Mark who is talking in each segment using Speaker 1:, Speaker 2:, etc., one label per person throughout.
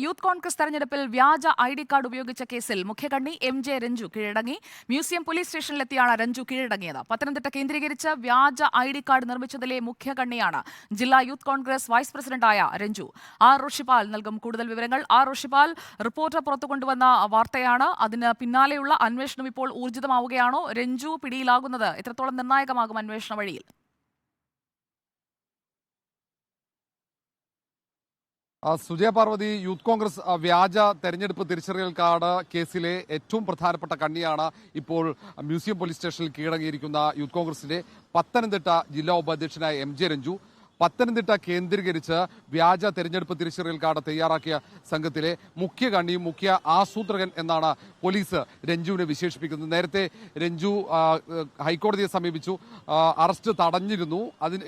Speaker 1: Youth Congress തെരഞ്ഞെടുപ്പിൽ വ്യാജ ID card ഉപയോഗിച്ച കേസിൽ മുഖ്യകണ്ണി MJ രഞ്ജു കീഴടങ്ങി. മ്യൂസിയം പോലീസ് സ്റ്റേഷനിലെത്തിയാണ് രഞ്ജു കീഴടങ്ങിയത്. പത്തനംതിട്ട കേന്ദ്രീകരിച്ച് വ്യാജ ID കാർഡ് നിർമ്മിച്ചതിലെ മുഖ്യകണ്ണിയാണ് ജില്ലാ യൂത്ത് കോൺഗ്രസ് വൈസ് പ്രസിഡന്റായ രഞ്ജു. ആർ ഋഷിപാൽ നൽകും കൂടുതൽ വിവരങ്ങൾ. ആർ ഋഷിപാൽ, റിപ്പോർട്ടർ പുറത്തു കൊണ്ടുവന്ന വാർത്തയാണ്. അതിന് പിന്നാലെയുള്ള അന്വേഷണം ഇപ്പോൾ ഊർജിതമാവുകയാണോ? രഞ്ജു പിടിയിലാകുന്നത് എത്രത്തോളം നിർണായകമാകും അന്വേഷണ വഴിയിൽ?
Speaker 2: സുജയ പാർവതി, യൂത്ത് കോൺഗ്രസ് വ്യാജ തെരഞ്ഞെടുപ്പ് തിരിച്ചറിയൽ കാർഡ് കേസിലെ ഏറ്റവും പ്രധാനപ്പെട്ട കണ്ണിയാണ് ഇപ്പോൾ മ്യൂസിയം പോലീസ് സ്റ്റേഷനിൽ കീഴടങ്ങിയിരിക്കുന്ന യൂത്ത് കോൺഗ്രസിന്റെ പത്തനംതിട്ട ജില്ലാ ഉപാധ്യക്ഷനായ MJ രഞ്ജു. പത്തനംതിട്ട കേന്ദ്രീകരിച്ച് വ്യാജ തെരഞ്ഞെടുപ്പ് തിരിച്ചറിയൽ കാർഡ് തയ്യാറാക്കിയ സംഘത്തിലെ മുഖ്യ കണ്ണിയും മുഖ്യ ആസൂത്രകൻ എന്നാണ് പോലീസ് രഞ്ജുവിനെ വിശേഷിപ്പിക്കുന്നത്. നേരത്തെ രഞ്ജു ഹൈക്കോടതിയെ സമീപിച്ചു, അറസ്റ്റ് തടഞ്ഞിരുന്നു.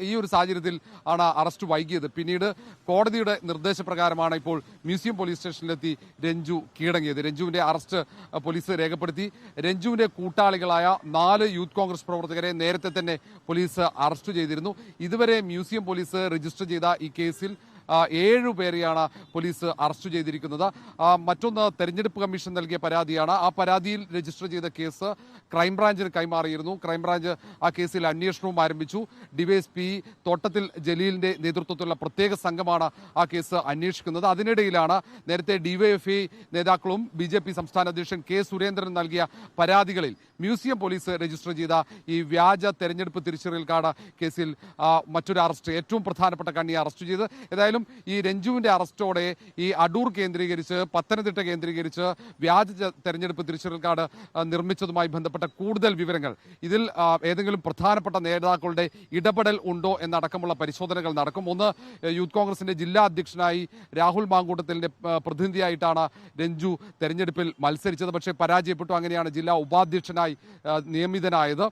Speaker 2: ഈ ഒരു സാഹചര്യത്തിൽ ആണ് അറസ്റ്റ് വൈകിയത്. പിന്നീട് കോടതിയുടെ നിർദ്ദേശപ്രകാരമാണ് ഇപ്പോൾ മ്യൂസിയം പോലീസ് സ്റ്റേഷനിലെത്തി രഞ്ജു കീഴടങ്ങിയത്. രഞ്ജുവിന്റെ അറസ്റ്റ് പോലീസ് രേഖപ്പെടുത്തി. രഞ്ജുവിന്റെ കൂട്ടാളികളായ 4 യൂത്ത് കോൺഗ്രസ് പ്രവർത്തകരെ നേരത്തെ തന്നെ പോലീസ് അറസ്റ്റ് ചെയ്തിരുന്നു. ഇതുവരെ മ്യൂസിയം പോലീസ് രജിസ്റ്റർ ചെയ്ത ഈ കേസിൽ 7 പേരെയാണ് പോലീസ് അറസ്റ്റ് ചെയ്തിരിക്കുന്നത്. മറ്റൊന്ന് തെരഞ്ഞെടുപ്പ് കമ്മീഷൻ നൽകിയ പരാതിയാണ്. ആ പരാതിയിൽ രജിസ്റ്റർ ചെയ്ത കേസ് ക്രൈംബ്രാഞ്ചിന് കൈമാറിയിരുന്നു. ക്രൈംബ്രാഞ്ച് ആ കേസിൽ അന്വേഷണവും ആരംഭിച്ചു. ഡിവൈഎസ്പി തോട്ടത്തിൽ ജലീലിന്റെ നേതൃത്വത്തിലുള്ള പ്രത്യേക സംഘമാണ് ആ കേസ് അന്വേഷിക്കുന്നത്. അതിനിടയിലാണ് നേരത്തെ ഡിവൈഎഫ്ഐ നേതാക്കളും BJP സംസ്ഥാന അധ്യക്ഷൻ K സുരേന്ദ്രൻ നൽകിയ പരാതികളിൽ മ്യൂസിയം പോലീസ് രജിസ്റ്റർ ചെയ്ത ഈ വ്യാജ തെരഞ്ഞെടുപ്പ് തിരിച്ചറിയൽ കാർഡ് കേസിൽ മറ്റൊരു അറസ്റ്റ്, ഏറ്റവും പ്രധാനപ്പെട്ട കണ്ണിയെ അറസ്റ്റ് ചെയ്ത്. ഏതായാലും ഈ രഞ്ജുവിന്റെ അറസ്റ്റോടെ ഈ അടൂർ കേന്ദ്രീകരിച്ച്, പത്തനംതിട്ട കേന്ദ്രീകരിച്ച് വ്യാജ തെരഞ്ഞെടുപ്പ് തിരിച്ചറിയൽ കാർഡ് നിർമ്മിച്ചതുമായി ബന്ധപ്പെട്ട കൂടുതൽ വിവരങ്ങൾ, ഇതിൽ ഏതെങ്കിലും പ്രധാനപ്പെട്ട നേതാക്കളുടെ ഇടപെടൽ ഉണ്ടോ എന്നടക്കമുള്ള പരിശോധനകൾ നടക്കും. ഒന്ന്, യൂത്ത് കോൺഗ്രസിന്റെ ജില്ലാ അധ്യക്ഷനായി രാഹുൽ മാങ്കൂട്ടത്തിലിന്റെ പ്രതിനിധിയായിട്ടാണ് രഞ്ജു തെരഞ്ഞെടുപ്പിൽ മത്സരിച്ചത്. പക്ഷേ പരാജയപ്പെട്ടു. അങ്ങനെയാണ് ജില്ലാ ഉപാധ്യക്ഷനായി നിയമിതനായത്.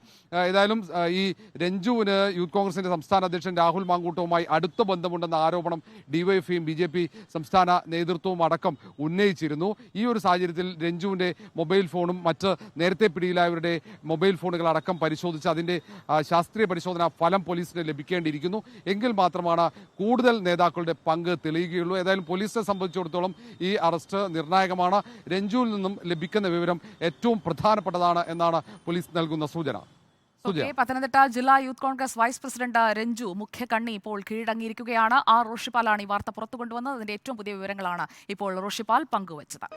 Speaker 2: ഏതായാലും ഈ രഞ്ജുവിന് യൂത്ത് കോൺഗ്രസിന്റെ സംസ്ഥാന അധ്യക്ഷൻ രാഹുൽ മാങ്കൂട്ടവുമായി അടുത്ത ബന്ധമുണ്ടെന്ന ആരോപണം ഡിവൈഎഫ്ഐയും BJP സംസ്ഥാന നേതൃത്വവും അടക്കം ഉന്നയിച്ചിരുന്നു. ഈ ഒരു സാഹചര്യത്തിൽ രഞ്ജുവിന്റെ മൊബൈൽ ഫോണും മറ്റ് നേരത്തെ പിടിയിലായവരുടെ മൊബൈൽ ഫോണുകൾ അടക്കം പരിശോധിച്ച് അതിന്റെ ശാസ്ത്രീയ പരിശോധനാ ഫലം പോലീസിന് ലഭിക്കേണ്ടിയിരിക്കുന്നു. എങ്കിൽ മാത്രമാണ് കൂടുതൽ നേതാക്കളുടെ പങ്ക് തെളിയുകയുള്ളൂ. ഏതായാലും പോലീസിനെ സംബന്ധിച്ചിടത്തോളം ഈ അറസ്റ്റ് നിർണായകമാണ്. രഞ്ജുവിൽ നിന്നും ലഭിക്കുന്ന വിവരം ഏറ്റവും പ്രധാനപ്പെട്ടതാണ് എന്നാണ് പോലീസ് നൽകുന്ന സൂചന.
Speaker 1: പത്തനംതിട്ട ജില്ലാ youth Congress vice president Ranju മുഖ്യ കണ്ണി ഇപ്പോൾ കീഴടങ്ങിയിരിക്കുകയാണ്. ആർ ഋഷിപാലാണ് ഈ വാർത്ത പുറത്തു കൊണ്ടുവന്നത്. അതിന്റെ ഏറ്റവും പുതിയ വിവരങ്ങളാണ് ഇപ്പോൾ ഋഷിപാൽ പങ്കുവച്ചത്.